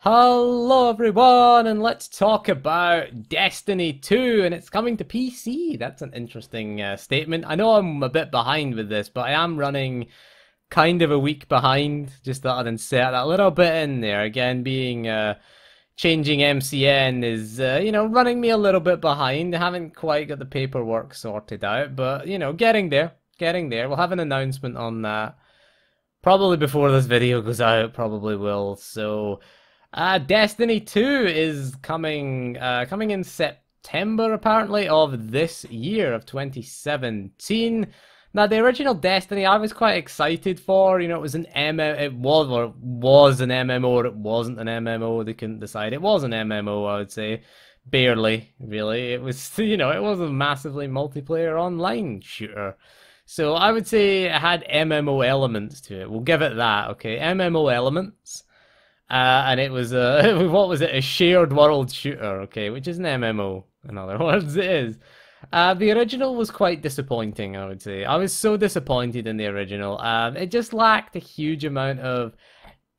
Hello everyone, and let's talk about Destiny 2, and it's coming to PC. That's an interesting statement. I know I'm a bit behind with this, but I am running kind of a week behind. Just thought I'd insert that little bit in there. Again, being changing MCN is, running me a little bit behind. I haven't quite got the paperwork sorted out, but, getting there. Getting there. We'll have an announcement on that. Probably before this video goes out, probably will. So, Destiny 2 is coming in September apparently of this year of 2017. Now, the original Destiny, I was quite excited for. It was an was an MMO, or it wasn't an MMO. They couldn't decide. It was an MMO, I would say, barely, really. It was, it was a massively multiplayer online shooter. So I would say it had MMO elements to it. We'll give it that, okay? MMO elements. And it was what was it? A shared world shooter, okay? Which is an MMO, in other words, it is. The original was quite disappointing, I would say. I was so disappointed in the original. It just lacked a huge amount of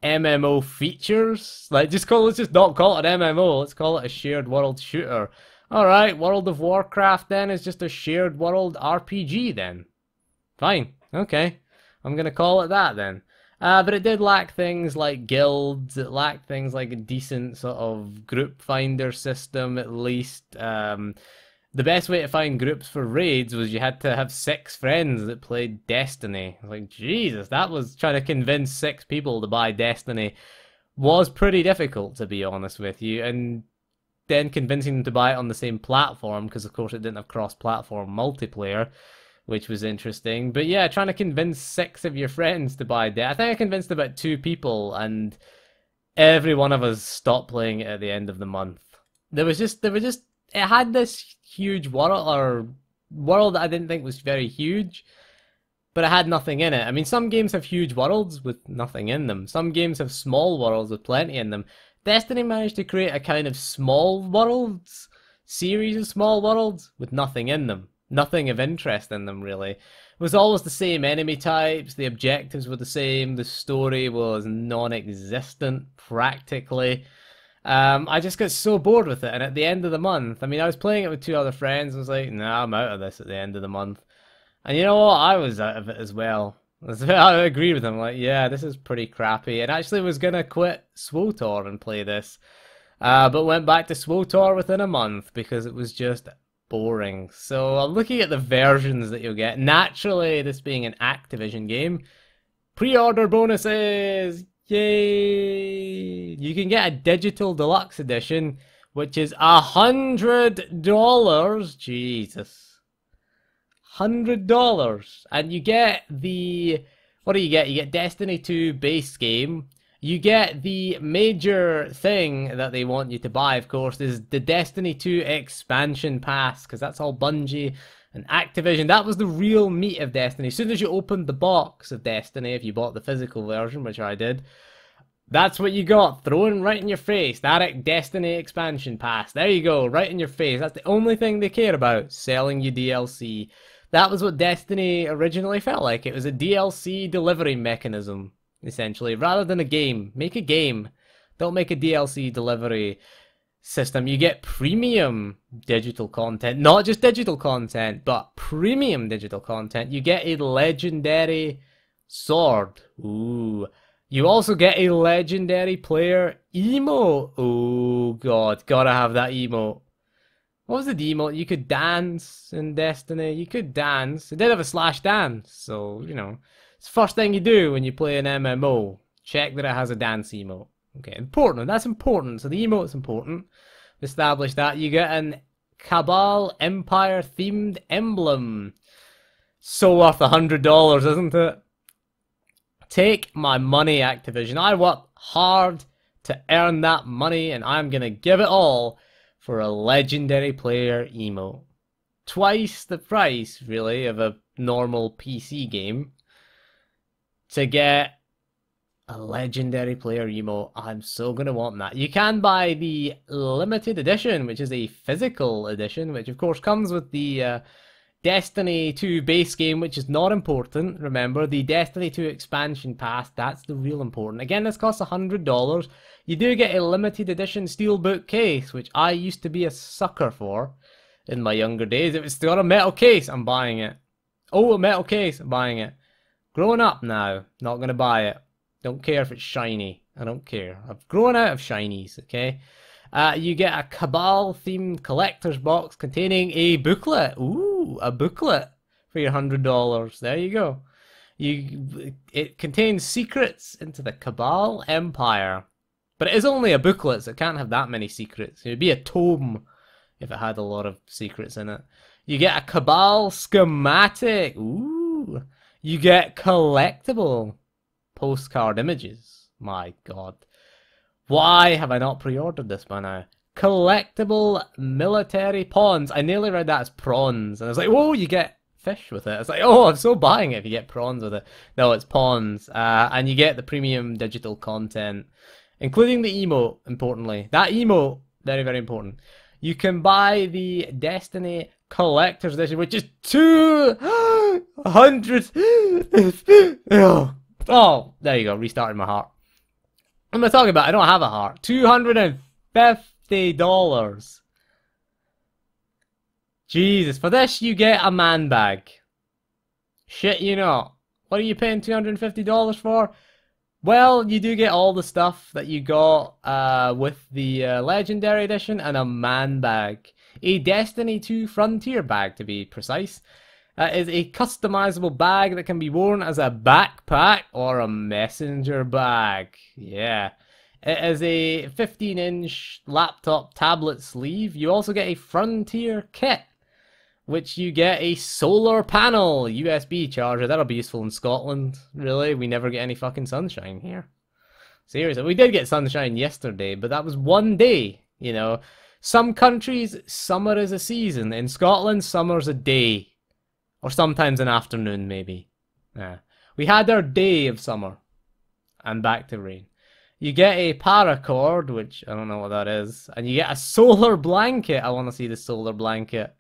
MMO features. Like, let's just not call it an MMO. Let's call it a shared world shooter. Alright, World of Warcraft then is just a shared world RPG then. Fine, okay. I'm gonna call it that then. But it did lack things like guilds, it lacked things like a decent sort of group finder system at least. The best way to find groups for raids was you had to have 6 friends that played Destiny. Like, Jesus, that was trying to convince 6 people to buy Destiny was pretty difficult, to be honest with you. And then convincing them to buy it on the same platform, because of course it didn't have cross-platform multiplayer, which was interesting. But yeah, trying to convince 6 of your friends to buy that. I think I convinced about 2 people, and every one of us stopped playing it at the end of the month. It had this huge world that I didn't think was very huge, but it had nothing in it. I mean, some games have huge worlds with nothing in them. Some games have small worlds with plenty in them. Destiny managed to create a kind of small worlds, series of small worlds with nothing in them. Nothing of interest in them, really. It was always the same enemy types, the objectives were the same, the story was non-existent, practically. I just got so bored with it, and at the end of the month, I mean, I was playing it with 2 other friends, and I was like, nah, I'm out of this at the end of the month. And you know what? I was out of it as well. I agreed with them, like, yeah, this is pretty crappy, and actually was gonna quit SWTOR and play this. But went back to SWTOR within a month, because it was just boring. So I'm looking at the versions that you'll get. Naturally, this being an Activision game, pre-order bonuses, yay! You can get a digital deluxe edition, which is $100. Jesus, $100, and you get the what do you get? You get Destiny 2 base game. You get the major thing that they want you to buy, of course, is the Destiny 2 expansion pass, because that's all Bungie and Activision. That was the real meat of Destiny. As soon as you opened the box of Destiny, if you bought the physical version, which I did, that's what you got, thrown right in your face. That Destiny expansion pass. There you go, right in your face. That's the only thing they care about, selling you DLC. That was what Destiny originally felt like. It was a DLC delivery mechanism, essentially, rather than a game. Make a game. Don't make a DLC delivery system. You get premium digital content. Not just digital content, but premium digital content. You get a legendary sword. Ooh. You also get a legendary player emote. Oh god, gotta have that emote. What was the emote? You could dance in Destiny. You could dance. It did have a slash dance, so, it's the first thing you do when you play an MMO. Check that it has a dance emote. Okay, important. That's important. So the emote's important. Establish that. You get an Cabal Empire themed emblem. So worth $100, isn't it? Take my money, Activision. I worked hard to earn that money, and I'm gonna give it all for a legendary player emote. Twice the price, really, of a normal PC game. To get a legendary player emote, I'm so gonna want that. You can buy the limited edition, which is a physical edition, which of course comes with the Destiny 2 base game, which is not important. Remember, the Destiny 2 expansion pass, that's the real important. Again, this costs $100. You do get a limited edition steelbook case, which I used to be a sucker for in my younger days. If it's got a metal case, I'm buying it. Oh, a metal case, I'm buying it. Growing up now, not going to buy it. Don't care if it's shiny. I don't care. I've grown out of shinies, okay? You get a Cabal-themed collector's box containing a booklet. Ooh, a booklet for your $100. There you go. It contains secrets into the Cabal Empire. But it is only a booklet, so it can't have that many secrets. It would be a tome if it had a lot of secrets in it. You get a Cabal schematic. Ooh. You get collectible postcard images. My god. Why have I not pre-ordered this by now? Collectible military pawns. I nearly read that as prawns. And I was like, whoa, you get fish with it. It's like, oh, I'm so buying it if you get prawns with it. No, it's pawns. And you get the premium digital content, including the emote, importantly. That emote, very, very important. You can buy the Destiny Collector's Edition, which is 200. Oh, there you go. Restarting my heart. What am I talking about? I don't have a heart. $250. Jesus. For this, you get a man bag. Shit, you know. What are you paying $250 for? Well, you do get all the stuff that you got with the Legendary Edition and a man bag. A Destiny 2 Frontier bag, to be precise. Is a customizable bag that can be worn as a backpack or a messenger bag. Yeah. It is a 15-inch laptop tablet sleeve. You also get a Frontier kit, which you get a solar panel USB charger. That'll be useful in Scotland, really. We never get any fucking sunshine here. Seriously, we did get sunshine yesterday, but that was one day, you know. Some countries, summer is a season. In Scotland, summer's a day. Or sometimes an afternoon, maybe. Yeah. We had our day of summer. And back to rain. You get a paracord, which I don't know what that is. And you get a solar blanket. I want to see the solar blanket.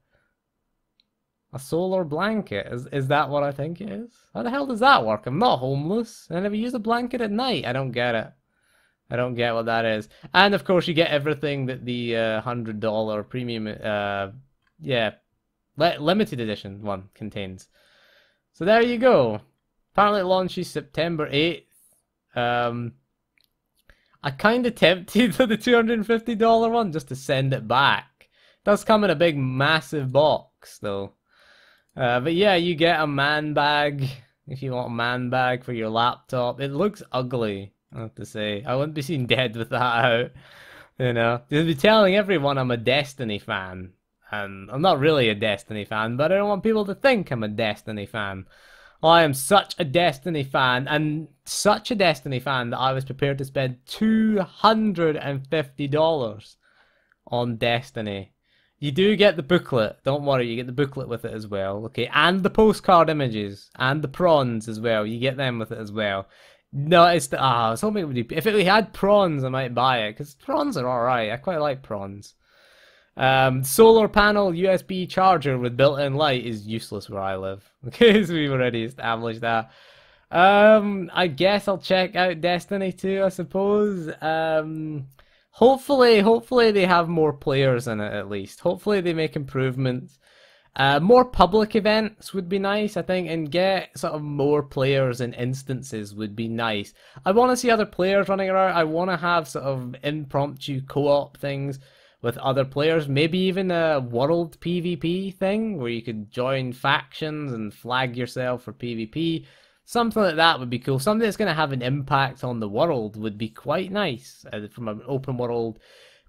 A solar blanket? Is that what I think it is? How the hell does that work? I'm not homeless. I never use a blanket at night. I don't get it. I don't get what that is. And of course you get everything that the $100 premium, limited edition one contains. So there you go. Apparently it launches September 8th. I kind of tempted for the $250 one just to send it back. It does come in a big massive box though. But yeah, you get a man bag if you want a man bag for your laptop. It looks ugly, I have to say. I wouldn't be seen dead with that out. You know, they'll be telling everyone I'm a Destiny fan. And I'm not really a Destiny fan, but I don't want people to think I'm a Destiny fan. I am such a Destiny fan, and such a Destiny fan that I was prepared to spend $250 on Destiny. You do get the booklet, don't worry, you get the booklet with it as well, okay? And the postcard images, and the prawns as well, you get them with it as well. No, it's the, I was hoping it would be, if it had prawns I might buy it, because prawns are alright, I quite like prawns. Solar panel USB charger with built-in light is useless where I live. Okay, so we've already established that. I guess I'll check out Destiny 2, I suppose. Hopefully they have more players in it at least. Hopefully they make improvements. More public events would be nice, I think, and get sort of more players in instances would be nice. I want to see other players running around. I want to have sort of impromptu co-op things with other players, maybe even a world PvP thing where you could join factions and flag yourself for PvP. Something like that would be cool. Something that's going to have an impact on the world would be quite nice. From an open world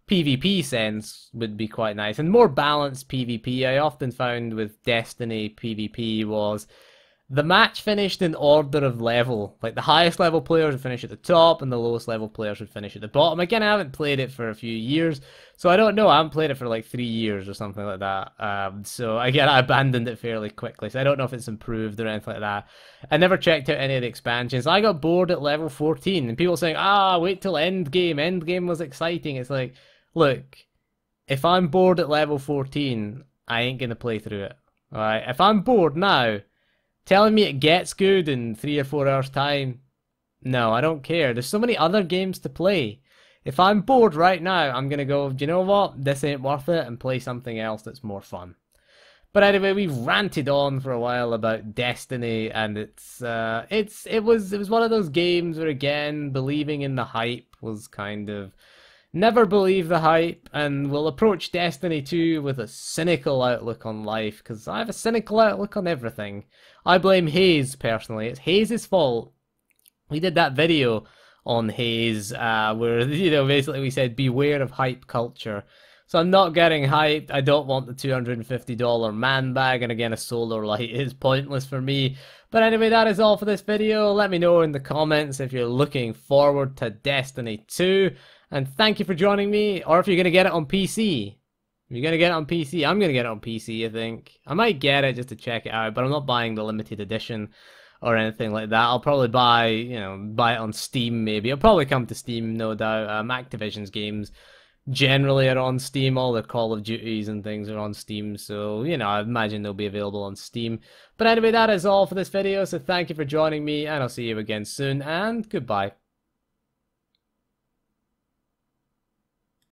PvP sense would be quite nice. And more balanced PvP, I often found with Destiny PvP was the match finished in order of level. Like the highest level players would finish at the top and the lowest level players would finish at the bottom. Again, I haven't played it for a few years, so I don't know. I haven't played it for like 3 years or something like that. So again, I abandoned it fairly quickly, so I don't know if it's improved or anything like that. I never checked out any of the expansions. I got bored at level 14 and people saying, wait till endgame. Endgame was exciting. It's like, look, if I'm bored at level 14, I ain't gonna play through it. Alright, if I'm bored now, telling me it gets good in 3 or 4 hours time, no, I don't care. There's so many other games to play. If I'm bored right now, I'm gonna go, do you know what? This ain't worth it, and play something else that's more fun. But anyway, we've ranted on for a while about Destiny, and it was one of those games where, again, believing in the hype was kind of never believe the hype, and we'll approach Destiny 2 with a cynical outlook on life, because I have a cynical outlook on everything. I blame Hayes personally. It's Hayes' fault. We did that video on Hayes, where, you know, basically we said beware of hype culture. So I'm not getting hyped. I don't want the $250 man bag, and again, a solar light is pointless for me. But anyway, that is all for this video. Let me know in the comments if you're looking forward to Destiny 2. And thank you for joining me, or if you're going to get it on PC. If you're going to get it on PC, I'm going to get it on PC, I think. I might get it just to check it out, but I'm not buying the limited edition or anything like that. I'll probably buy it on Steam maybe. It'll probably come to Steam, no doubt. Activision's games generally are on Steam. All the Call of Duties and things are on Steam, so, you know, I imagine they'll be available on Steam. But anyway, that is all for this video, so thank you for joining me, and I'll see you again soon, and goodbye.